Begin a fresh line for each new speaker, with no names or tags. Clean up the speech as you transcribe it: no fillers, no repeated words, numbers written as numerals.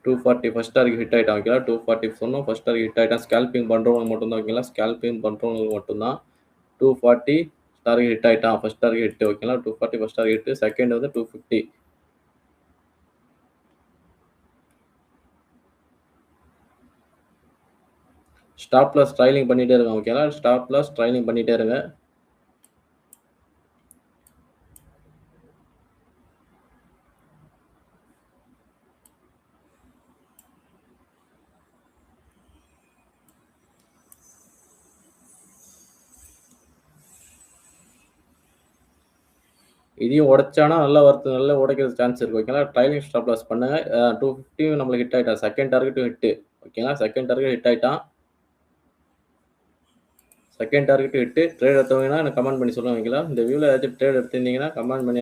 240 first target hit ஆயிட்டான் ஓகேங்களா. 240 சொன்னோம். ஃபர்ஸ்ட் டார்கெட் ஹிட் ஆயிட்டான். ஸ்கேல்பிங் பண்றவங்களுக்கு மட்டும் தான் ஓகேங்களா. ஸ்கேல்பிங் பண்றவங்களுக்கு மட்டும் தான். 240 டார்கெட் ஹிட் ஆயிட்டான். ஃபர்ஸ்ட் டார்கெட் ஹிட் ஓகேங்களா. 240 ஃபர்ஸ்ட் டார்கெட் ஹிட். செகண்ட் வந்து 250. ஸ்டாப் லாஸ் ட்ரைலிங் பண்ணிட்டே இருங்க ஓகேங்களா. ஸ்டாப் லாஸ் ட்ரைலிங் பண்ணிட்டே இருங்க. இதையும் உடைச்சானா நல்லா உடைக்கிறது சான்ஸ் இருக்கு ஓகேங்களா. ட்ரைலிங் ஸ்டாப் லாஸ் பண்ணுங்க. 250 நம்மளுக்கு ஹிட் ஆயிட்டான். செகண்ட் டார்கெட்டும் ஹிட் ஓகேங்களா. செகண்ட் டார்கெட் ஹிட் ஆயிட்டான். Second target hit. ட்ரேட் எடுத்தவங்கன்னா எனக்கு கமெண்ட் பண்ணி சொல்லுங்க ஓகேங்களா. இந்த வியூல ஏதாச்சும் ட்ரேட் எடுத்திருந்தீங்கன்னா கமெண்ட் பண்ணி